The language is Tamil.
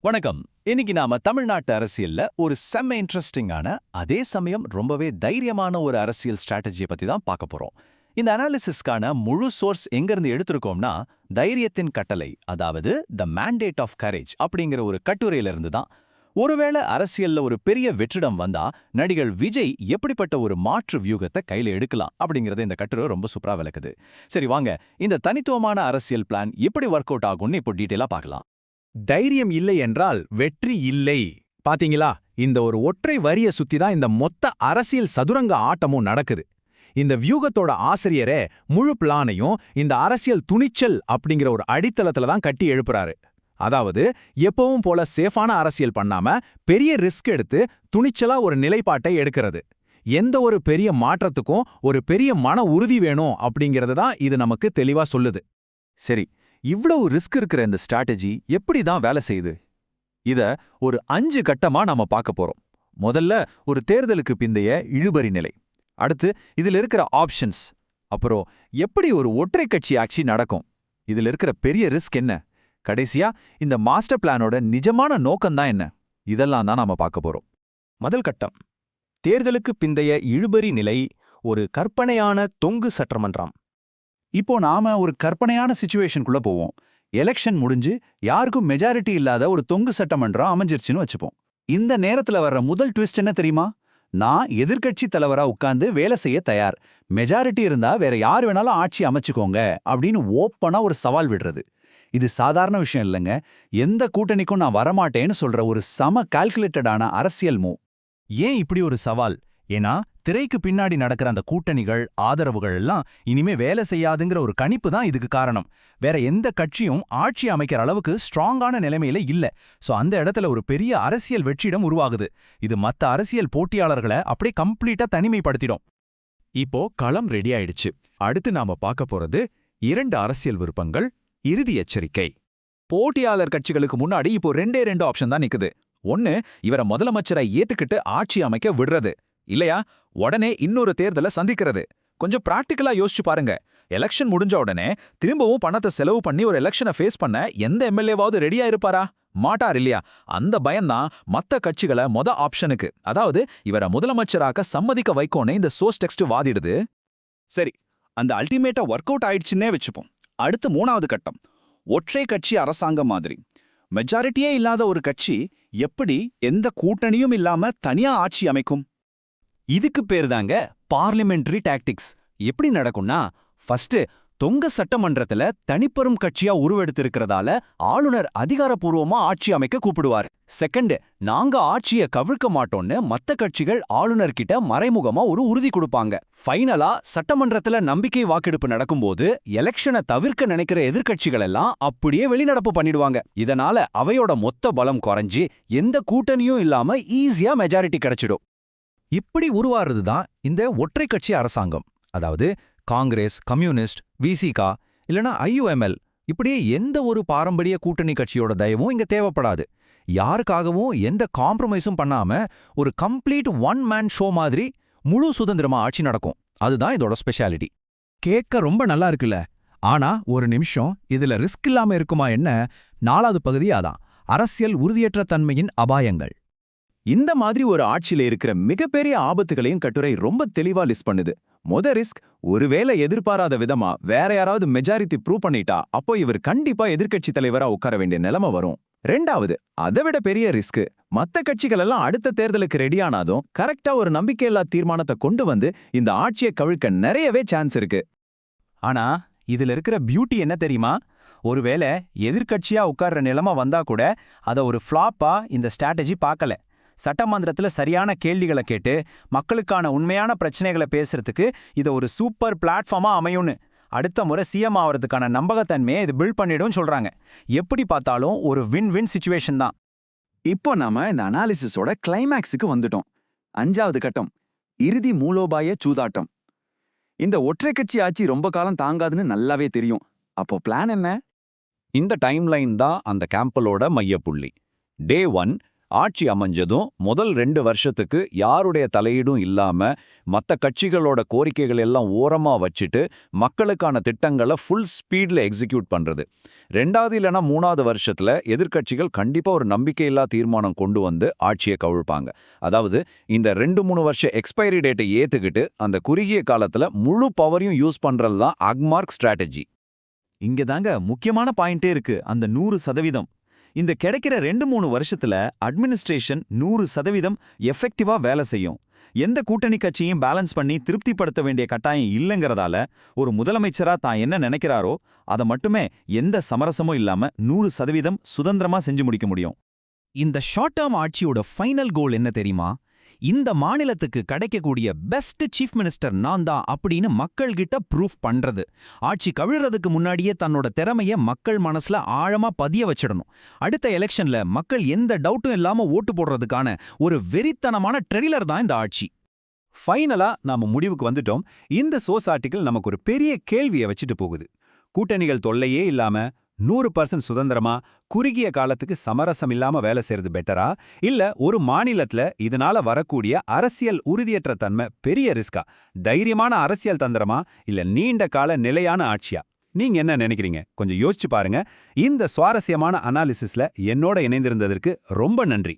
வணக்கம். இன்னைக்கு நாம தமிழ்நாட்டு அரசியல்ல ஒரு செம்ம இன்ட்ரெஸ்டிங்கான அதே சமயம் ரொம்பவே தைரியமான ஒரு அரசியல் ஸ்ட்ராட்டஜியை பத்தி தான் பார்க்க போறோம். இந்த அனாலிசிஸ்க்கான முழு சோர்ஸ் எங்க இருந்து எடுத்திருக்கோம்னா தைரியத்தின் கட்டளை, அதாவது த மேண்டேட் ஆஃப் கரேஜ் அப்படிங்கிற ஒரு கட்டுரையில இருந்து தான். ஒருவேளை அரசியல்ல ஒரு பெரிய வெற்றிடம் வந்தா நடிகர் விஜய் எப்படிப்பட்ட ஒரு மாற்று வியூகத்தை கையில எடுக்கலாம் அப்படிங்கறத இந்த கட்டுரை ரொம்ப சூப்பரா விளக்குது. சரி வாங்க, இந்த தனித்துவமான அரசியல் பிளான் எப்படி ஒர்க் அவுட் ஆகும்னு இப்போ டீட்டெயிலா பார்க்கலாம். தைரியம் இல்லை என்றால் வெற்றி இல்லை. பாத்தீங்களா, இந்த ஒரு ஒற்றை வரிய சுத்தி தான் இந்த மொத்த அரசியல் சதுரங்க ஆட்டமும் நடக்குது. இந்த வியூகத்தோட ஆசிரியரே முழு பிளானையும் இந்த அரசியல் துணிச்சல் அப்படிங்கிற ஒரு அடித்தளத்துல தான் கட்டி எழுப்புறாரு. அதாவது எப்பவும் போல சேஃபான அரசியல் பண்ணாம பெரிய ரிஸ்க் எடுத்து துணிச்சலா ஒரு நிலைப்பாட்டை எடுக்கிறது. எந்த ஒரு பெரிய மாற்றத்துக்கும் ஒரு பெரிய மன உறுதி வேணும் அப்படிங்கிறது தான் இது நமக்கு தெளிவா சொல்லுது. சரி, இவ்வளவு ரிஸ்க் இருக்கிற இந்த ஸ்ட்ராட்டஜி எப்படி தான் வேலை செய்யுது? இத ஒரு 5 கட்டமா நாம பார்க்க போறோம். முதல்ல ஒரு தேர்தலுக்கு பிந்தைய இழுபறி நிலை, அடுத்து இதுல இருக்கிற ஆப்ஷன்ஸ், அப்புறம் எப்படி ஒரு ஒற்றை கட்சி ஆட்சி நடக்கும், இதுல இருக்கிற பெரிய ரிஸ்க் என்ன, கடைசியா இந்த மாஸ்டர் பிளானோட நிஜமான நோக்கம்தான் என்ன, இதெல்லாம் தான் நாம பார்க்க போறோம். முதல் கட்டம், தேர்தலுக்கு பிந்தைய இழுபறி நிலை, ஒரு கற்பனையான தொங்கு சட்டமன்றம். இப்போ நாம ஒரு கற்பனையான சிச்சுவேஷனுக்குள்ள போவோம். எலெக்ஷன் முடிஞ்சு யாருக்கும் மெஜாரிட்டி இல்லாத ஒரு தொங்கு சட்டமன்றம் அமைஞ்சிருச்சுன்னு வச்சுப்போம். இந்த நேரத்துல வர்ற முதல் ட்விஸ்ட் என்ன தெரியுமா? நான் எதிர்க்கட்சி தலைவரா உட்கார்ந்து வேலை செய்ய தயார், மெஜாரிட்டி இருந்தா வேற யார் வேணாலும் ஆட்சி அமைச்சுக்கோங்க அப்படின்னு ஓப்பனா ஒரு சவால் விடுறது. இது சாதாரண விஷயம் இல்லைங்க. எந்த கூட்டணிக்கும் நான் வரமாட்டேன்னு சொல்ற ஒரு சம கால்குலேட்டடான அரசியல் மூவ். ஏன் இப்படி ஒரு சவால்? ஏன்னா திரைக்கு பின்னாடி நடக்கிற அந்த கூட்டணிகள், ஆதரவுகள் எல்லாம் இனிமே வேலை செய்யாதுங்கிற ஒரு கணிப்பு தான் இதுக்கு காரணம். வேற எந்த கட்சியும் ஆட்சி அமைக்கிற அளவுக்கு ஸ்ட்ராங்கான நிலைமையில இல்ல. சோ அந்த இடத்துல ஒரு பெரிய அரசியல் வெற்றிடம் உருவாகுது. இது மத்த அரசியல் போட்டியாளர்களை அப்படியே கம்ப்ளீட்டா தனிமைப்படுத்திடும். இப்போ களம் ரெடி ஆயிடுச்சு. அடுத்து நாம பார்க்க போறது 2 அரசியல் விருப்பங்கள், இறுதி எச்சரிக்கை. போட்டியாளர் கட்சிகளுக்கு முன்னாடி இப்போ 2 ஆப்ஷன் தான் நிக்குது. ஒன்னு, இவரை முதலமைச்சரை ஏத்துக்கிட்டு ஆட்சி அமைக்க விடுறது, இல்லையா உடனே இன்னொரு தேர்தலை சந்திக்கிறது. கொஞ்சம் பிராக்டிக்கலா யோசிச்சு பாருங்க. எலெக்ஷன் முடிஞ்ச உடனே திரும்பவும் பணத்தை செலவு பண்ணி ஒரு எலெக்ஷனை ஃபேஸ் பண்ண எந்த எம்எல்ஏவாவது ரெடியா இருப்பாரா? மாட்டார், இல்லையா? அந்த பயம்தான் மத்த கட்சிகளை ஆப்ஷனுக்கு, அதாவது இவரை முதலமைச்சராக்க சம்மதிக்க வைக்கோன்னு இந்த சோர்ஸ் டெக்ஸ்ட் வாதிடுது. சரி, அந்த அல்டிமேட்டா ஒர்க் அவுட் ஆயிடுச்சுன்னே வச்சுப்போம். அடுத்து 3வது கட்டம், ஒற்றை கட்சி அரசாங்கம் மாதிரி. மெஜாரிட்டியே இல்லாத ஒரு கட்சி எப்படி எந்த கூட்டணியும் இல்லாம தனியா ஆட்சி அமைக்கும்? இதுக்கு பேர் தாங்க பார்லிமெண்டரி டாக்டிக்ஸ். எப்படி நடக்கும்னா, ஃபர்ஸ்ட் தொங்க சட்டமன்றத்துல தனிப்பெரும் கட்சியா உருவெடுத்திருக்கிறதால ஆளுநர் அதிகாரப்பூர்வமா ஆட்சி அமைக்க கூப்பிடுவார். செகண்ட், நாங்க ஆட்சியை கவிழ்க்க மாட்டோம்னு மத்த கட்சிகள் ஆளுநர்கிட்ட மறைமுகமா ஒரு உறுதி கொடுப்பாங்க. ஃபைனலா சட்டமன்றத்துல நம்பிக்கை வாக்கெடுப்பு நடக்கும்போது எலெக்ஷனை தவிர்க்க நினைக்கிற எதிர்க்கட்சிகள் எல்லாம் அப்படியே வெளிநடப்பு பண்ணிடுவாங்க. இதனால அவையோட மொத்த பலம் குறைஞ்சி எந்த கூட்டணியும் இல்லாம ஈஸியா மெஜாரிட்டி கிடைச்சிடும். இப்படி உருவாறது தான் இந்த ஒற்றை கட்சி அரசாங்கம். அதாவது காங்கிரஸ், கம்யூனிஸ்ட், விசிகா இல்லனா ஐயுஎம்எல், இப்படியே எந்த ஒரு பாரம்பரிய கூட்டணி கட்சியோட தயவும் இங்க தேவைப்படாது. யாருக்காகவும் எந்த காம்ப்ரமைஸும் பண்ணாம ஒரு கம்ப்ளீட் ஒன் மேன் ஷோ மாதிரி முழு சுதந்திரமா ஆட்சி நடக்கும். அதுதான் இதோட ஸ்பெஷாலிட்டி. கேட்க ரொம்ப நல்லா இருக்குல்ல? ஆனா ஒரு நிமிஷம், இதுல ரிஸ்க் இல்லாம இருக்குமா என்ன? 4வது பகுதி அதான், அரசியல் உறுதியற்ற தன்மையின் அபாயங்கள். இந்த மாதிரி ஒரு ஆட்சியில இருக்கிற மிகப்பெரிய ஆபத்துகளையும் கட்டுரை ரொம்ப தெளிவா லிஸ்ட் பண்ணுது. ரிஸ்க், ஒருவேளை எதிர்பாராத விதமா வேற யாராவது மெஜாரிட்டி ப்ரூவ் பண்ணிட்டா அப்போ இவர் கண்டிப்பா எதிர்க்கட்சி தலைவரா உட்கார வேண்டிய நிலைமை வரும். 2வது, அதை விட பெரிய ரிஸ்க், மத்த கட்சிகள் எல்லாம் அடுத்த தேர்தலுக்கு ரெடியானாதும் கரெக்டா ஒரு நம்பிக்கையில்லா தீர்மானத்தை கொண்டு வந்து இந்த ஆட்சியை கவிழ்க்க நிறையவே சான்ஸ் இருக்கு. ஆனா இதுல இருக்கிற பியூட்டி என்ன தெரியுமா? ஒருவேளை எதிர்க்கட்சியா உட்கார்ற நிலைமை வந்தா கூட அதை ஒரு ஃப்ளாப்பா இந்த ஸ்ட்ராட்டஜி பார்க்கல. சட்டமன்றத்துல சரியான கேள்விகளை கேட்டு மக்களுக்கான உண்மையான பிரச்சனைகளை பேசுறதுக்கு இதை ஒரு சூப்பர் பிளாட்ஃபார்மா அமையும்னு, அடுத்த முறை சிஎம் ஆவறதுக்கான நம்பகத்தன்மையை இது பில்ட் பண்ணிடும் சொல்றாங்க. எப்படி பார்த்தாலும் ஒரு வின் வின் சிச்சுவேஷன் தான். இப்போ நாம இந்த அனாலிசிஸோட கிளைமேக்ஸுக்கு வந்துட்டோம். 5வது கட்டம், இறுதி மூலோபாய சூதாட்டம். இந்த ஒற்றை கட்சி ஆட்சி ரொம்ப காலம் தாங்காதுன்னு நல்லாவே தெரியும். அப்போ பிளான் என்ன? இந்த டைம்லைன் தான் அந்த கேம்பலோட மையப்புள்ளி. Day 1, ஆட்சி அமைஞ்சதும் முதல் 2 வருஷத்துக்கு யாருடைய தலையீடும் இல்லாம மத்த கட்சிகளோட கோரிக்கைகள் எல்லாம் ஓரமா வச்சுட்டு மக்களுக்கான திட்டங்களை ஃபுல் ஸ்பீட்ல எக்ஸிக்யூட் பண்றது. 2வது இல்லனா 3வது வருஷத்துல எதிர்க்கட்சிகள் கண்டிப்பா ஒரு நம்பிக்கையில்லா தீர்மானம் கொண்டு வந்து ஆட்சியை கவிழ்ப்பாங்க. அதாவது இந்த 2-3 வருஷ எக்ஸ்பைரி டேட்டை ஏத்துக்கிட்டு அந்த குறுகிய காலத்துல முழு பவரையும் யூஸ் பண்றது தான் அக்மார்க் ஸ்ட்ராட்டஜி. இங்க தாங்க முக்கியமான பாயிண்டே இருக்கு, அந்த 100%. இந்த கிடைக்கிற 2-3 வருஷத்துல அட்மினிஸ்ட்ரேஷன் 100% எஃபெக்டிவா வேலை செய்யும். எந்த கூட்டணி கட்சியும் பேலன்ஸ் பண்ணி திருப்திப்படுத்த வேண்டிய கட்டாயம் இல்லைங்கிறதால ஒரு முதலமைச்சரா தான் என்ன நினைக்கிறாரோ அதை மட்டுமே எந்த சமரசமும் இல்லாம 100% சுதந்திரமா செஞ்சு முடிக்க முடியும். இந்த ஷார்ட் டேர்ம் ஆட்சியோட ஃபைனல் கோல் என்ன தெரியுமா? இந்த மாநிலத்துக்கு கிடைக்கக்கூடிய பெஸ்ட் சீஃப் மினிஸ்டர் நான் தான் அப்படின்னு மக்கள் கிட்ட ப்ரூஃப் பண்றது. ஆட்சி கவிழறதுக்கு முன்னாடியே தன்னோட திறமைய மக்கள் மனசுல ஆழமா பதிய வச்சிடணும். அடுத்த எலெக்ஷன்ல மக்கள் எந்த டவுட்டும் இல்லாம ஓட்டு போடுறதுக்கான ஒரு வெறித்தனமான ட்ரெய்லர் தான் இந்த ஆட்சி. ஃபைனலா நாம முடிவுக்கு வந்துட்டோம். இந்த சோர்ஸ் ஆர்டிகிள் நமக்கு ஒரு பெரிய கேள்வியை வச்சுட்டு போகுது. கூட்டணிகள் தொல்லையே இல்லாம 100% சுதந்திரமா குறுகிய காலத்துக்கு சமரசம் இல்லாம வேலை செய்யறது பெட்டரா, இல்ல ஒரு மாநிலத்துல இதனால வரக்கூடிய அரசியல் உறுதியற்ற தன்மை பெரிய ரிஸ்கா? தைரியமான அரசியல் தந்திரமா, இல்ல நீண்ட கால நிலையான ஆட்சியா? நீங்க என்ன நினைக்கிறீங்க? கொஞ்சம் யோசிச்சு பாருங்க. இந்த சுவாரஸ்யமான அனாலிசிஸ்ல என்னோட இணைந்திருந்ததற்கு ரொம்ப நன்றி.